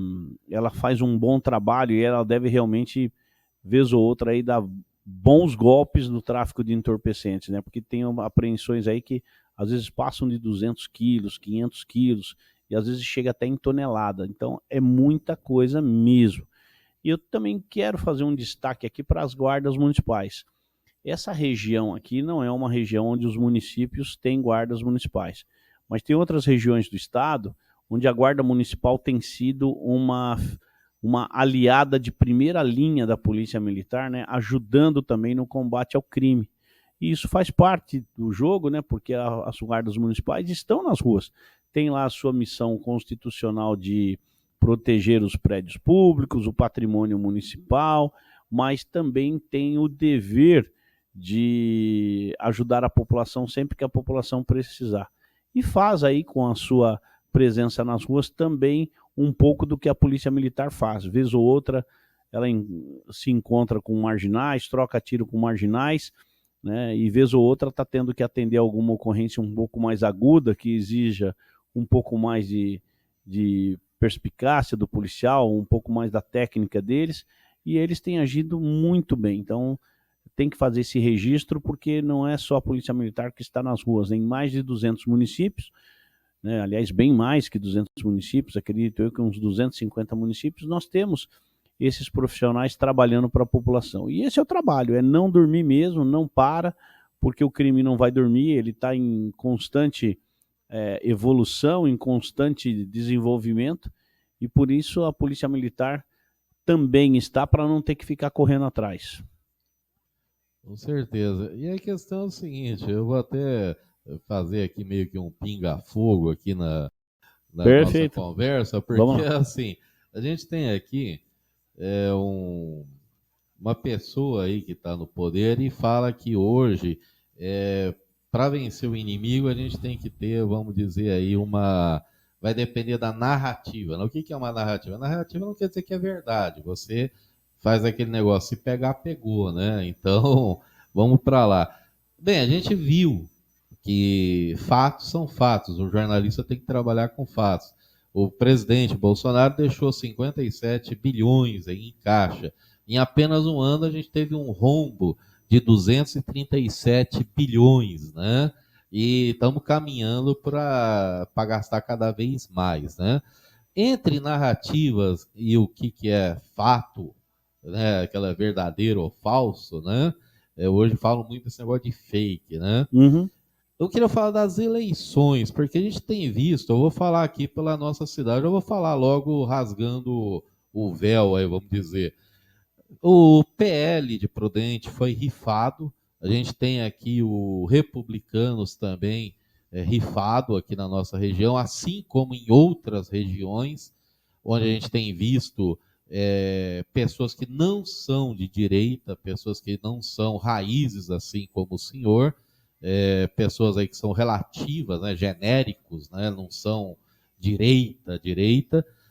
faz um bom trabalho e ela deve realmente, vez ou outra, aí, dar bons golpes no tráfico de entorpecentes, né? Porque tem apreensões aí que às vezes passam de 200 quilos, 500 quilos, e às vezes chega até em tonelada. Então é muita coisa mesmo. E eu também quero fazer um destaque aqui para as guardas municipais. Essa região aqui não é uma região onde os municípios têm guardas municipais, mas tem outras regiões do estado onde a guarda municipal tem sido uma aliada de primeira linha da polícia militar, né, ajudando também no combate ao crime. E isso faz parte do jogo, né, porque as guardas municipais estão nas ruas, tem lá a sua missão constitucional de proteger os prédios públicos, o patrimônio municipal, mas também tem o dever de ajudar a população sempre que a população precisar. E faz aí com a sua presença nas ruas também um pouco do que a polícia militar faz. Vez ou outra ela se encontra com marginais, troca tiro com marginais, né? E vez ou outra está tendo que atender alguma ocorrência um pouco mais aguda, que exija um pouco mais de perspicácia do policial, um pouco mais da técnica deles, e eles têm agido muito bem. Então tem que fazer esse registro, porque não é só a Polícia Militar que está nas ruas, em mais de 200 municípios, né? Aliás, bem mais que 200 municípios, acredito eu que uns 250 municípios, nós temos esses profissionais trabalhando para a população. E esse é o trabalho, é não dormir mesmo, não para, porque o crime não vai dormir, ele está em constante evolução, em constante desenvolvimento, e por isso a Polícia Militar também está, para não ter que ficar correndo atrás. Com certeza. E a questão é o seguinte, eu vou até fazer aqui meio que um pinga-fogo aqui na nossa conversa, porque assim, a gente tem aqui uma pessoa aí que está no poder e fala que hoje, para vencer o inimigo, a gente tem que ter, vamos dizer aí, vai depender da narrativa. O que é uma narrativa? A narrativa não quer dizer que é verdade, você faz aquele negócio, se pegar, pegou, né? Então, vamos para lá. Bem, a gente viu que fatos são fatos, o jornalista tem que trabalhar com fatos. O presidente Bolsonaro deixou 57 bilhões aí em caixa. Em apenas um ano, a gente teve um rombo de 237 bilhões, né? E estamos caminhando para gastar cada vez mais, né? Entre narrativas e o que é fato, né, aquela verdadeiro ou falso, né? Hoje falam muito desse negócio de fake, né? Uhum. Eu queria falar das eleições, porque a gente tem visto, eu vou falar aqui pela nossa cidade, eu vou falar logo rasgando o véu aí, vamos dizer. O PL de Prudente foi rifado, a gente tem aqui o Republicanos também rifado aqui na nossa região, assim como em outras regiões, onde a gente tem visto pessoas que não são de direita, pessoas que não são raízes assim como o senhor, pessoas aí que são relativas, né, genéricos, né, não são direita,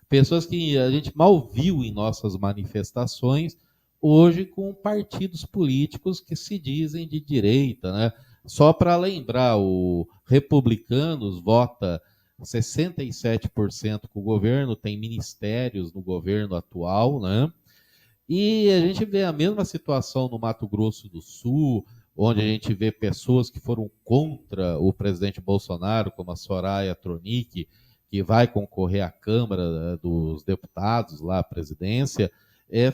pessoas que a gente mal viu em nossas manifestações, hoje com partidos políticos que se dizem de direita, né? Só para lembrar, o Republicanos vota 67% com o governo, tem ministérios no governo atual, né? E a gente vê a mesma situação no Mato Grosso do Sul, onde a gente vê pessoas que foram contra o presidente Bolsonaro, como a Soraya Tronic, que vai concorrer à Câmara dos Deputados, lá à presidência,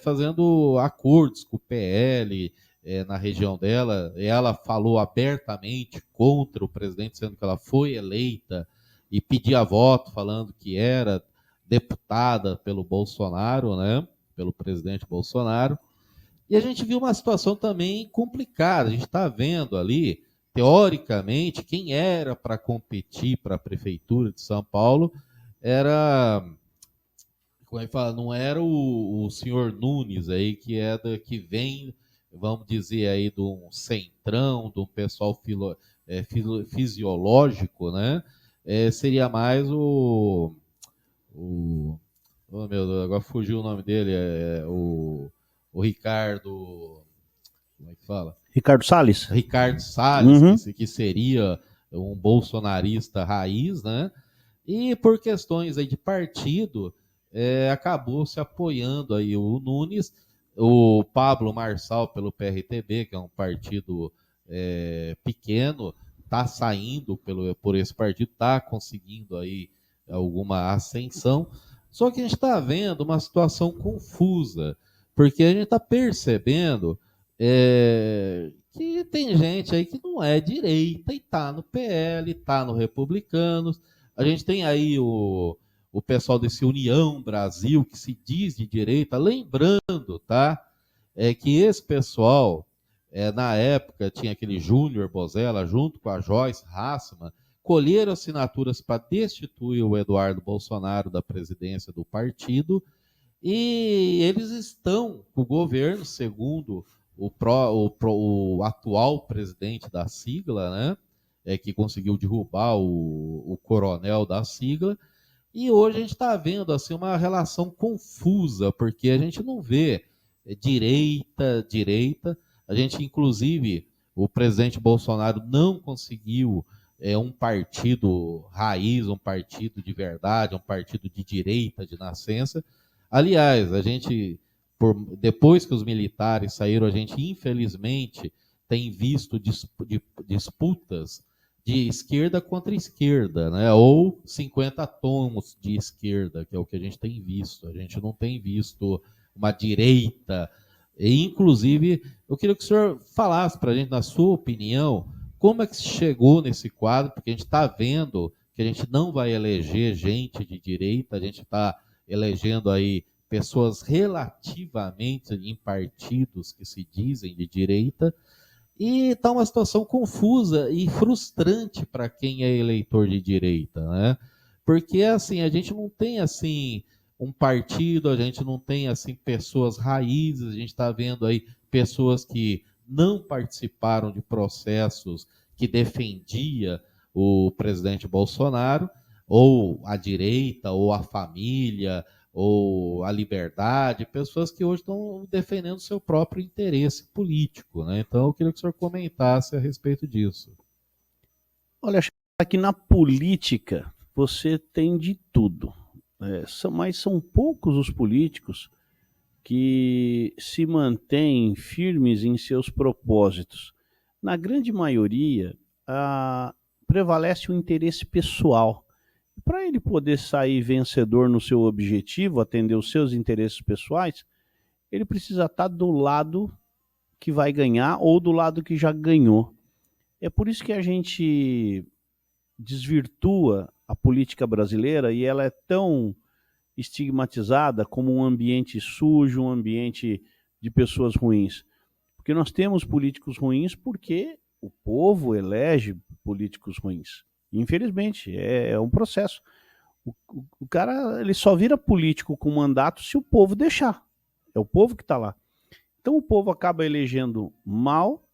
fazendo acordos com o PL na região dela. Ela falou abertamente contra o presidente, sendo que ela foi eleita e pedia voto, falando que era deputada pelo Bolsonaro, né? Pelo presidente Bolsonaro. E a gente viu uma situação também complicada. A gente está vendo ali, teoricamente, quem era para competir para a prefeitura de São Paulo era, como é que fala, não era o senhor Nunes aí, que vem, vamos dizer aí, de um centrão, de um pessoal fisiológico, né? Seria mais o oh, meu Deus, agora fugiu o nome dele, o Ricardo. Como é que fala? Ricardo Salles? Ricardo Salles, que seria um bolsonarista raiz, né? E por questões aí de partido, acabou se apoiando aí o Nunes, o Pablo Marçal pelo PRTB, que é um partido pequeno, está saindo por esse partido, está conseguindo aí alguma ascensão. Só que a gente está vendo uma situação confusa, porque a gente está percebendo que tem gente aí que não é direita e está no PL, está no Republicanos. A gente tem aí o pessoal desse União Brasil, que se diz de direita, lembrando, tá? Que esse pessoal, na época, tinha aquele Júnior Bozella, junto com a Joyce Hasselmann, colheram assinaturas para destituir o Eduardo Bolsonaro da presidência do partido, e eles estão com o governo, segundo o atual presidente da sigla, né? Que conseguiu derrubar o coronel da sigla. E hoje a gente está vendo assim, uma relação confusa, porque a gente não vê direita. A gente, inclusive, o presidente Bolsonaro não conseguiu um partido raiz, um partido de verdade, um partido de direita, de nascença. Aliás, a gente, depois que os militares saíram, a gente, infelizmente, tem visto disputas de esquerda contra esquerda, né? Ou 50 tons de esquerda, que é o que a gente tem visto. A gente não tem visto uma direita. E, inclusive, eu queria que o senhor falasse para a gente, na sua opinião, como é que se chegou nesse quadro, porque a gente está vendo que a gente não vai eleger gente de direita, a gente está elegendo aí pessoas relativamente em partidos que se dizem de direita, e está uma situação confusa e frustrante para quem é eleitor de direita, né? Porque assim, a gente não tem assim um partido, a gente não tem assim pessoas raízes, a gente está vendo aí pessoas que não participaram de processos que defendia o presidente Bolsonaro, ou a direita, ou a família, ou a liberdade, pessoas que hoje estão defendendo seu próprio interesse político, né? Então eu queria que o senhor comentasse a respeito disso. Olha, acho que na política você tem de tudo, mas são poucos os políticos que se mantêm firmes em seus propósitos. Na grande maioria, prevalece o interesse pessoal. Para ele poder sair vencedor no seu objetivo, atender os seus interesses pessoais, ele precisa estar do lado que vai ganhar ou do lado que já ganhou. É por isso que a gente desvirtua a política brasileira e ela é tão estigmatizada como um ambiente sujo, um ambiente de pessoas ruins. Porque nós temos políticos ruins porque o povo elege políticos ruins. Infelizmente, é um processo. O cara ele só vira político com mandato se o povo deixar. É o povo que está lá. Então o povo acaba elegendo mal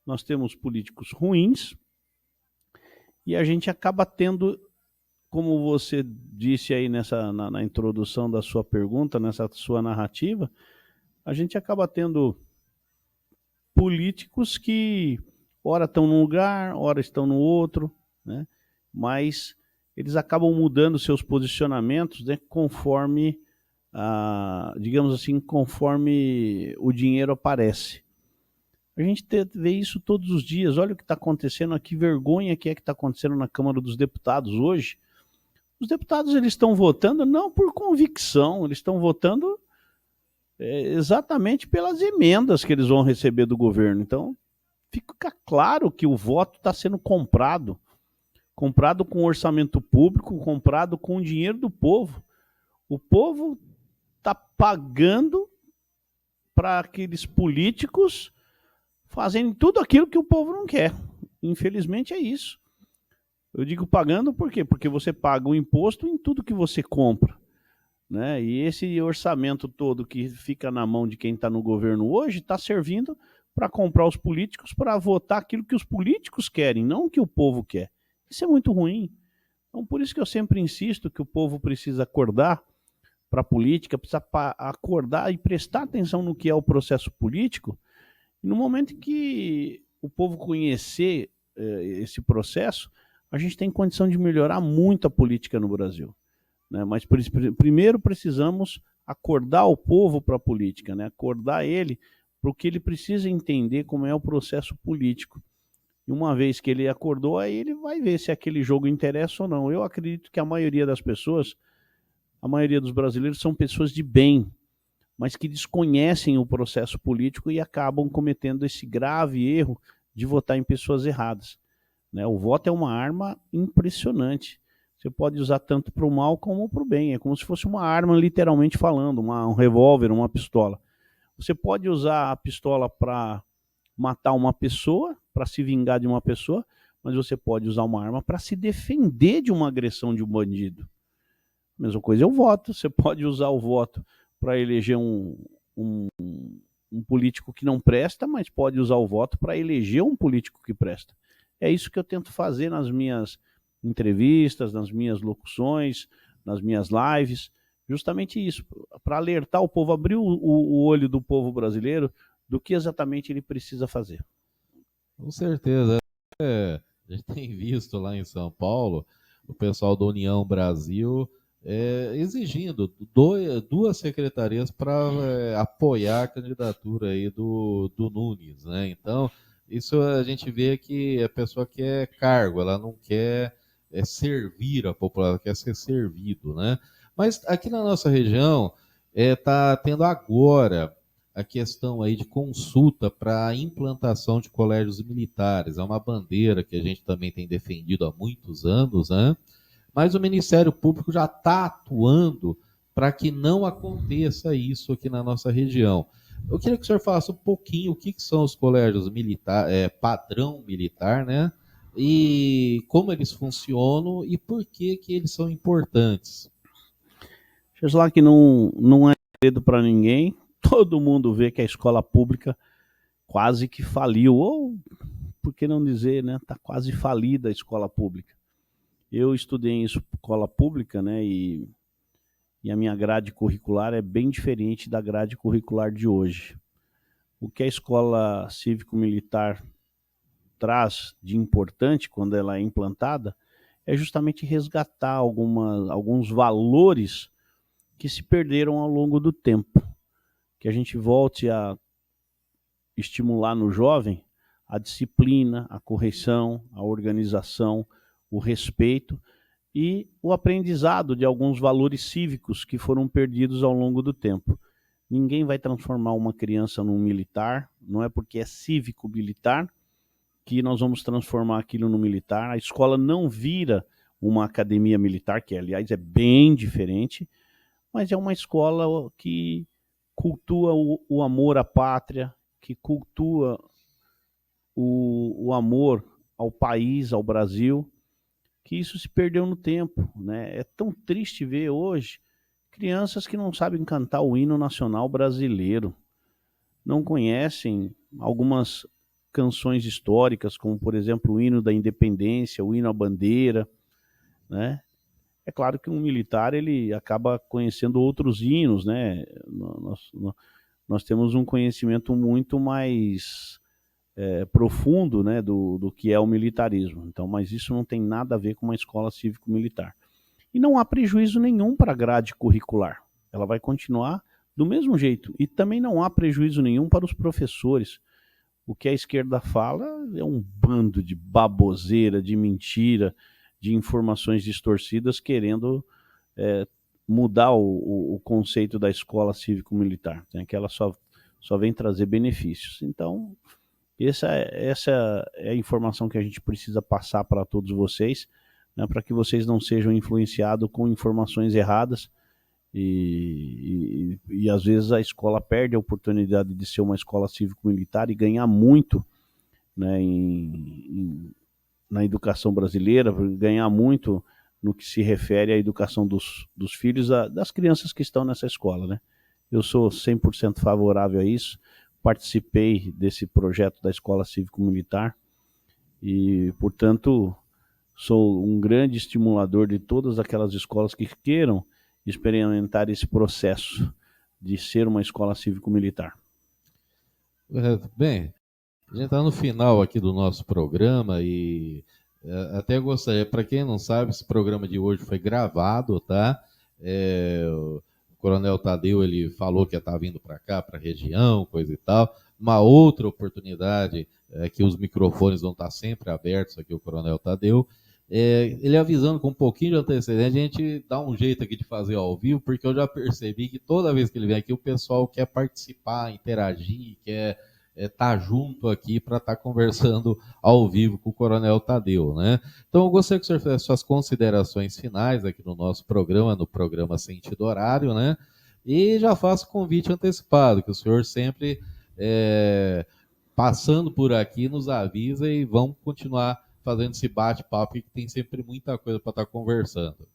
nós temos políticos ruins, e a gente acaba tendo, como você disse aí na introdução da sua pergunta, nessa sua narrativa, a gente acaba tendo políticos que ora estão num lugar, ora estão no outro, né? Mas eles acabam mudando seus posicionamentos, né, conforme, digamos assim, conforme o dinheiro aparece. A gente vê isso todos os dias. Olha o que está acontecendo, que vergonha que está acontecendo na Câmara dos Deputados hoje. Os deputados, eles estão votando não por convicção, eles estão votando exatamente pelas emendas que eles vão receber do governo. Então, fica claro que o voto está sendo comprado com orçamento público, comprado com o dinheiro do povo. O povo está pagando para aqueles políticos fazendo tudo aquilo que o povo não quer. Infelizmente é isso. Eu digo pagando por quê? Porque você paga o imposto em tudo que você compra, né? E esse orçamento todo que fica na mão de quem está no governo hoje está servindo para comprar os políticos, para votar aquilo que os políticos querem, não o que o povo quer. Isso é muito ruim. Então, por isso que eu sempre insisto que o povo precisa acordar para a política, precisa acordar e prestar atenção no que é o processo político. E no momento em que o povo conhecer esse processo, a gente tem condição de melhorar muito a política no Brasil, né? Mas primeiro precisamos acordar o povo para a política, né? Acordar ele para o que ele precisa entender como é o processo político. E uma vez que ele acordou, aí ele vai ver se aquele jogo interessa ou não. Eu acredito que a maioria das pessoas, a maioria dos brasileiros são pessoas de bem, mas que desconhecem o processo político e acabam cometendo esse grave erro de votar em pessoas erradas, né? O voto é uma arma impressionante. Você pode usar tanto para o mal como para o bem. É como se fosse uma arma, literalmente falando, um revólver, uma pistola. Você pode usar a pistola para matar uma pessoa, para se vingar de uma pessoa, mas você pode usar uma arma para se defender de uma agressão de um bandido. A mesma coisa é o voto. Você pode usar o voto para eleger um político que não presta, mas pode usar o voto para eleger um político que presta. É isso que eu tento fazer nas minhas entrevistas, nas minhas locuções, nas minhas lives, justamente isso, para alertar o povo, abrir o olho do povo brasileiro do que exatamente ele precisa fazer. Com certeza. A gente tem visto lá em São Paulo o pessoal da União Brasil exigindo duas secretarias para apoiar a candidatura aí do Nunes, né? Então, isso a gente vê que a pessoa quer cargo, ela não quer servir a população, ela quer ser servido, né? Mas aqui na nossa região está tendo agora a questão aí de consulta para a implantação de colégios militares. É uma bandeira que a gente também tem defendido há muitos anos, né? Mas o Ministério Público já está atuando para que não aconteça isso aqui na nossa região. Eu queria que o senhor falasse um pouquinho o que são os colégios militares, padrão militar, né? E como eles funcionam e por que eles são importantes. Deixa eu falar que não é segredo para ninguém. Todo mundo vê que a escola pública quase que faliu, ou por que não dizer, né? Está quase falida a escola pública. Eu estudei em escola pública, né? E a minha grade curricular é bem diferente da grade curricular de hoje. O que a escola cívico-militar traz de importante quando ela é implantada é justamente resgatar alguns valores que se perderam ao longo do tempo. Que a gente volte a estimular no jovem a disciplina, a correção, a organização, o respeito e o aprendizado de alguns valores cívicos que foram perdidos ao longo do tempo. Ninguém vai transformar uma criança num militar, não é porque é cívico-militar que nós vamos transformar aquilo no militar. A escola não vira uma academia militar, que aliás é bem diferente, mas é uma escola que cultua o amor à pátria, que cultua o amor ao país, ao Brasil, que isso se perdeu no tempo, né? É tão triste ver hoje crianças que não sabem cantar o hino nacional brasileiro, não conhecem algumas canções históricas, como, por exemplo, o hino da independência, o hino à bandeira, né? É claro que um militar, ele acaba conhecendo outros hinos, né? Nós temos um conhecimento muito mais profundo, né, do que é o militarismo. Então, mas isso não tem nada a ver com uma escola cívico-militar. E não há prejuízo nenhum para a grade curricular. Ela vai continuar do mesmo jeito. E também não há prejuízo nenhum para os professores. O que a esquerda fala é um bando de baboseira, de mentira, de informações distorcidas, querendo mudar o conceito da escola cívico-militar, né, que ela só vem trazer benefícios. Então, essa é a informação que a gente precisa passar para todos vocês, né, para que vocês não sejam influenciados com informações erradas e às vezes a escola perde a oportunidade de ser uma escola cívico-militar e ganhar muito, né, na educação brasileira, ganhar muito no que se refere à educação dos filhos, das crianças que estão nessa escola, né? Eu sou 100% favorável a isso, participei desse projeto da Escola Cívico-Militar e, portanto, sou um grande estimulador de todas aquelas escolas que queiram experimentar esse processo de ser uma escola cívico-militar. Bem, a gente está no final aqui do nosso programa e até gostaria, para quem não sabe, esse programa de hoje foi gravado, tá? O Coronel Tadeu, ele falou que ia estar vindo para cá, para a região, coisa e tal. Uma outra oportunidade que os microfones vão estar sempre abertos aqui, o Coronel Tadeu. Ele avisando com um pouquinho de antecedência, a gente dá um jeito aqui de fazer ao vivo, porque eu já percebi que toda vez que ele vem aqui, o pessoal quer participar, interagir, quer estar junto aqui para estar conversando ao vivo com o Coronel Tadeu, né? Então eu gostaria que o senhor fizesse suas considerações finais aqui no nosso programa, no programa Sentido Horário, né? E já faço o convite antecipado, que o senhor sempre, passando por aqui, nos avisa e vamos continuar fazendo esse bate-papo, que tem sempre muita coisa para estar conversando.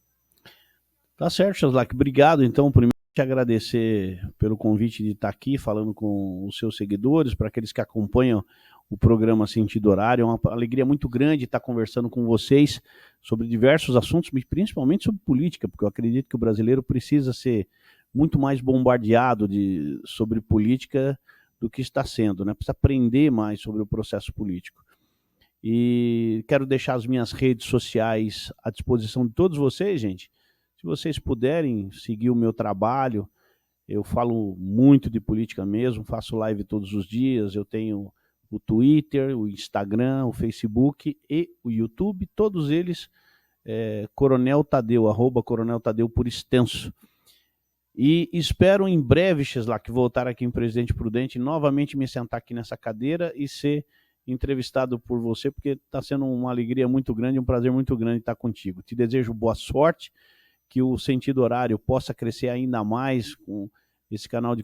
Tá certo, Chaslac. Obrigado, então, primeiro te agradecer pelo convite de estar aqui falando com os seus seguidores, para aqueles que acompanham o programa Sentido Horário. É uma alegria muito grande estar conversando com vocês sobre diversos assuntos, principalmente sobre política, porque eu acredito que o brasileiro precisa ser muito mais bombardeado sobre política do que está sendo, né? Precisa aprender mais sobre o processo político. E quero deixar as minhas redes sociais à disposição de todos vocês, gente. Se vocês puderem seguir o meu trabalho, eu falo muito de política mesmo, faço live todos os dias, eu tenho o Twitter, o Instagram, o Facebook e o YouTube, todos eles Coronel Tadeu, @Coronel Tadeu por extenso. E espero em breve, Chaslac, voltar aqui em Presidente Prudente, novamente me sentar aqui nessa cadeira e ser entrevistado por você, porque está sendo uma alegria muito grande, um prazer muito grande estar contigo. Te desejo boa sorte, que o Sentido Horário possa crescer ainda mais com esse canal de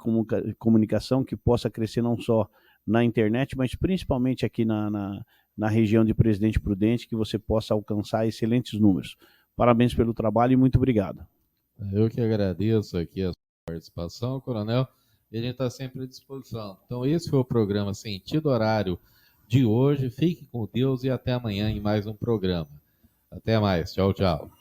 comunicação, que possa crescer não só na internet, mas principalmente aqui na região de Presidente Prudente, que você possa alcançar excelentes números. Parabéns pelo trabalho e muito obrigado. Eu que agradeço aqui a sua participação, Coronel, e a gente está sempre à disposição. Então, esse foi o programa Sentido Horário de hoje. Fique com Deus e até amanhã em mais um programa. Até mais. Tchau, tchau.